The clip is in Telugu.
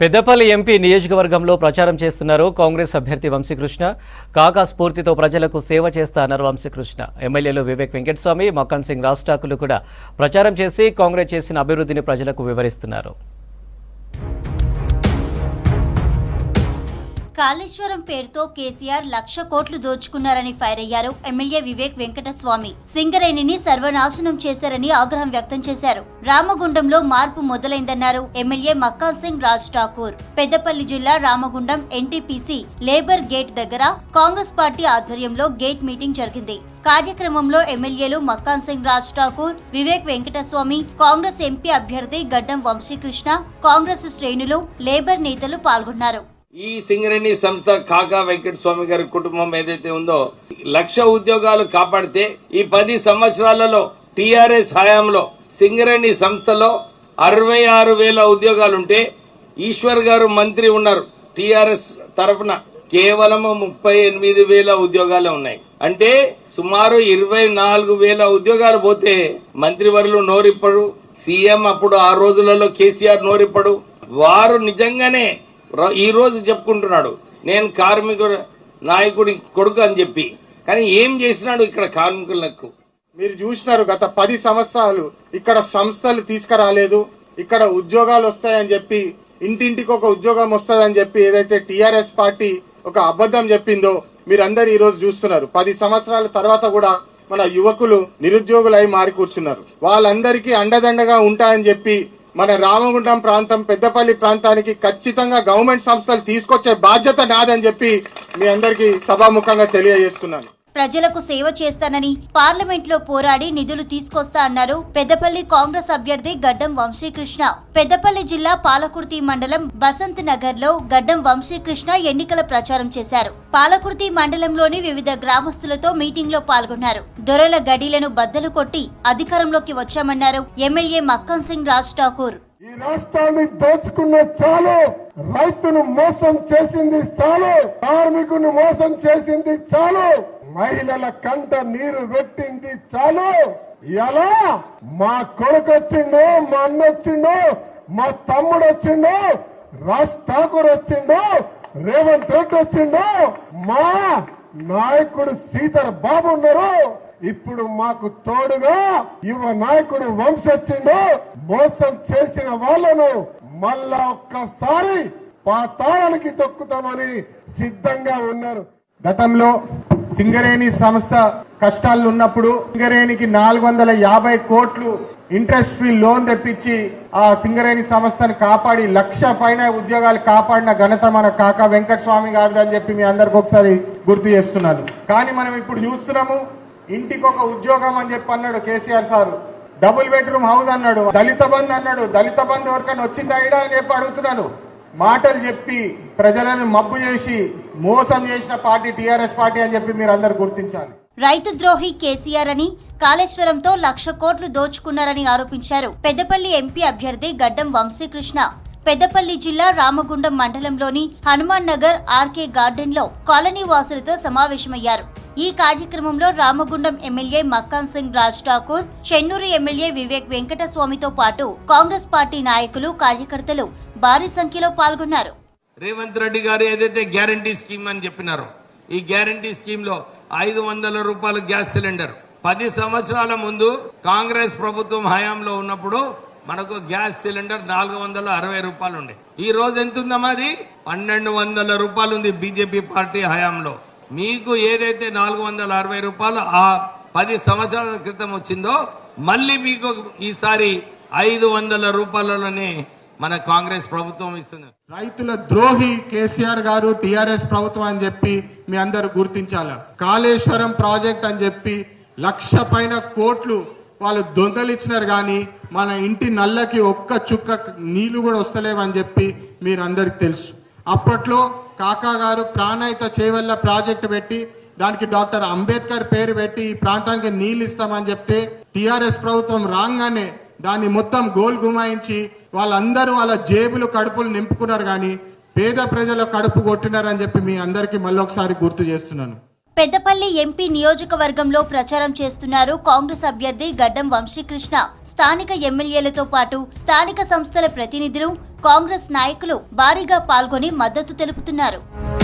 పెద్దపల్లి ఎంపీ నియోజకవర్గంలో ప్రచారం చేస్తున్నారు కాంగ్రెస్ అభ్యర్థి వంశీకృష్ణ. కాకా స్ఫూర్తితో ప్రజలకు సేవ చేస్తా అన్నారు వంశీకృష్ణ. ఎమ్మెల్యేలు వివేక్ వెంకటస్వామి, మక్కన్ సింగ్ రాజ్ ఠాకూర్లు కూడా ప్రచారం చేసి కాంగ్రెస్ చేసిన అభివృద్ధిని ప్రజలకు వివరిస్తున్నారు. కాళేశ్వరం పేరుతో కేసీఆర్ 1,00,000 కోట్లు దోచుకున్నారని ఫైర్ అయ్యారు ఎమ్మెల్యే వివేక్ వెంకటస్వామి. సింగరేణిని సర్వనాశనం చేశారని ఆగ్రహం వ్యక్తం చేశారు. రామగుండంలో మార్పు మొదలైందన్నారు ఎమ్మెల్యే మక్కన్ సింగ్ రాజ్ ఠాకూర్. పెద్దపల్లి జిల్లా రామగుండం ఎన్టీపీసీ లేబర్ గేట్ దగ్గర కాంగ్రెస్ పార్టీ ఆధ్వర్యంలో గేట్ మీటింగ్ జరిగింది. కార్యక్రమంలో ఎమ్మెల్యేలు మక్కన్ సింగ్ రాజ్ ఠాకూర్, వివేక్ వెంకటస్వామి, కాంగ్రెస్ ఎంపీ అభ్యర్థి గడ్డం వంశీకృష్ణ, కాంగ్రెస్ శ్రేణులు, లేబర్ నేతలు పాల్గొన్నారు. ఈ సింగరేణి సంస్థ కాకా వెంకటస్వామి గారి కుటుంబం ఏదైతే ఉందో 1,00,000 ఉద్యోగాలు కాపాడితే ఈ 10 సంవత్సరాలలో టిఆర్ఎస్ హయాంలో సింగరేణి సంస్థలో 66,000 ఉద్యోగాలుంటే ఈశ్వర్ గారు మంత్రి ఉన్నారు. టిఆర్ఎస్ తరఫున కేవలం 38,000 ఉద్యోగాలే ఉన్నాయి. అంటే సుమారు 24,000 ఉద్యోగాలు పోతే మంత్రివర్యులు నోరిప్పడు, సీఎం అప్పుడు ఆ రోజులలో కేసీఆర్ నోరిప్పడు. వారు నిజంగానే ఈ రోజు చెప్పుకుంటున్నాడు నేను కార్మికుడు నాయకుడి కొడుకు అని చెప్పి, కానీ ఏం చేసినాడు ఇక్కడ కార్మికులకు? మీరు చూసినారు గత 10 సంవత్సరాలు ఇక్కడ సంస్థలు తీసుకురాలేదు, ఇక్కడ ఉద్యోగాలు వస్తాయని చెప్పి, ఇంటింటికి ఒక ఉద్యోగం వస్తుందని చెప్పి ఏదైతే టిఆర్ఎస్ పార్టీ ఒక అబద్ధం చెప్పిందో మీరందరూ ఈ రోజు చూస్తున్నారు. 10 సంవత్సరాల తర్వాత కూడా మన యువకులు నిరుద్యోగులై మారి కూర్చున్నారు. వాళ్ళందరికీ అండదండగా ఉంటాయని చెప్పి మన రామగుండం ప్రాంతం, పెద్దపల్లి ప్రాంతానికి ఖచ్చితంగా గవర్నమెంట్ సంస్థలు తీసుకొచ్చే బాధ్యత నాదని చెప్పి మీ అందరికీ సభాముఖంగా తెలియజేస్తున్నాను. ప్రజలకు సేవ చేస్తానని పార్లమెంట్ లో పోరాడి నిధులు తీసుకొస్తా అన్నారు పెద్దపల్లి కాంగ్రెస్ అభ్యర్థి గడ్డం వంశీకృష్ణ. పెద్దపల్లి జిల్లా పాలకుర్తి మండలం బసంత్ నగర్ లో గడ్డం వంశీకృష్ణ ఎన్నికల ప్రచారం చేశారు. పాలకుర్తి మండలంలోని వివిధ గ్రామస్తులతో మీటింగ్ లో పాల్గొన్నారు. దొరల గడీలను బద్దలు కొట్టి అధికారంలోకి వచ్చామన్నారు ఎమ్మెల్యే మక్కన్ సింగ్ రాజ్ ఠాకూర్. ఈ రాష్ట్రాన్ని దోచుకున్న చాలు, రైతును మోసం చేసింది చాలు, కార్మికుని మోసం చేసింది చాలు, మహిళల కంట నీరు పెట్టింది చాలు. ఎలా మా కొడుకు వచ్చిండు, మా అన్న వచ్చిండు, మా తమ్ముడు వచ్చిండు, రాజ్ ఠాకూర్ వచ్చిండు, రేవంత్ రెడ్డి వచ్చిండు, మా నాయకుడు శ్రీధర్ బాబు ఉన్నారు. ఇప్పుడు మాకు తోడుగా యువ నాయకుడు వంశీ వచ్చిండు. మోసం చేసిన వాళ్ళను మళ్ళా ఒక్కసారి పాతాళానికి తొక్కుతామని సిద్ధంగా ఉన్నారు. గతంలో సింగరేణి సంస్థ కష్టాలు ఉన్నప్పుడు సింగరేణికి 450 కోట్లు ఇంట్రెస్ట్ ఫ్రీ లోన్ తెప్పించి ఆ సింగరేణి సంస్థను కాపాడి 1,00,000 పైన ఉద్యోగాలు కాపాడిన ఘనత మన కాకా వెంకటస్వామి గారిది అని చెప్పి మీ అందరికి ఒకసారి గుర్తు చేస్తున్నాను. కానీ మనం ఇప్పుడు చూస్తున్నాము, ఇంటికి ఒక ఉద్యోగం అని చెప్పి అన్నాడు KCR sir, double bedroom house అన్నాడు, దళిత బంధు అన్నాడు. దళిత బంధు ఎవరికైనా వచ్చిందా ఇడా అని చెప్పి అడుగుతున్నాను. మాటలు చెప్పి ప్రజలను మబ్బు చేసి మోసం చేసిన పార్టీ టిఆర్ఎస్ పార్టీ అని చెప్పి మీరు అందరు గుర్తించాలి. రైతు ద్రోహి కేసీఆర్ అని కాళేశ్వరంతో 1,00,000 కోట్లు దోచుకున్నారని ఆరోపించారు పెద్దపల్లి ఎంపీ అభ్యర్థి గడ్డం వంశీకృష్ణ. పెద్దపల్లి జిల్లా రామగుండం మండలంలోని హనుమాన్ నగర్ ఆర్కే గార్డెన్ లో కాలనీ వాసులతో సమావేశమయ్యారు. ఈ కార్యక్రమంలో రామగుండం ఎమ్మెల్యే మక్కన్ సింగ్ రాజ్ ఠాకూర్, చెన్నూరు ఎమ్మెల్యే వివేక్ వెంకటస్వామితో పాటు కాంగ్రెస్ పార్టీ నాయకులు, కార్యకర్తలు భారీ సంఖ్యలో పాల్గొన్నారు. రేవంత్ రెడ్డి గారు ఏదైతే గ్యారంటీ స్కీమ్ అని చెప్పినారో, ఈ గ్యారంటీ స్కీమ్ లో 500 రూపాయలు గ్యాస్ సిలిండర్ 10 సంవత్సరాల ముందు కాంగ్రెస్ ప్రభుత్వం హయాంలో ఉన్నప్పుడు మనకు గ్యాస్ సిలిండర్ 460 రూపాయలు ఉండే. ఈ రోజు ఎంత ఉందమ్మా? అది 1,200 రూపాయలు ఉంది బీజేపీ పార్టీ హయాంలో. మీకు ఏదైతే 460 రూపాయలు ఆ 10 సంవత్సరాల క్రితం వచ్చిందో మళ్ళీ మీకు ఈసారి 500 రూపాయలలోనే మన కాంగ్రెస్ ప్రభుత్వం ఇస్తుంది. రైతుల ద్రోహి కేసీఆర్ గారు, టిఆర్ఎస్ ప్రభుత్వం అని చెప్పి మీ అందరు గుర్తించాలి. కాళేశ్వరం ప్రాజెక్ట్ అని చెప్పి 1,00,000 పైన కోట్లు వాళ్ళు దొంగలిచ్చినారు, కానీ మన ఇంటి నల్లకి ఒక్క చుక్క నీళ్లు కూడా వస్తలేవని చెప్పి మీరందరికి తెలుసు. అప్పట్లో కాకా గారు ప్రాణహిత చేవెళ్ల ప్రాజెక్టు పెట్టి దానికి డాక్టర్ అంబేద్కర్ పేరు పెట్టి ఈ ప్రాంతానికి నీళ్లు ఇస్తామని చెప్తే టిఆర్ఎస్ ప్రభుత్వం రాగానే దాన్ని మొత్తం గోల్ గుమాయించి వాళ్ళందరూ వాళ్ళ జేబులు కడుపులు నింపుకున్నారు, కానీ పేద ప్రజల కడుపు కొట్టినారని చెప్పి మీ అందరికీ మళ్ళొకసారి గుర్తు చేస్తున్నాను. పెద్దపల్లి ఎంపీ నియోజకవర్గంలో ప్రచారం చేస్తున్నారు కాంగ్రెస్ అభ్యర్థి గడ్డం వంశీకృష్ణ. స్థానిక ఎమ్మెల్యేలతో పాటు స్థానిక సంస్థల ప్రతినిధులు, కాంగ్రెస్ నాయకులు భారీగా పాల్గొని మద్దతు తెలుపుతున్నారు.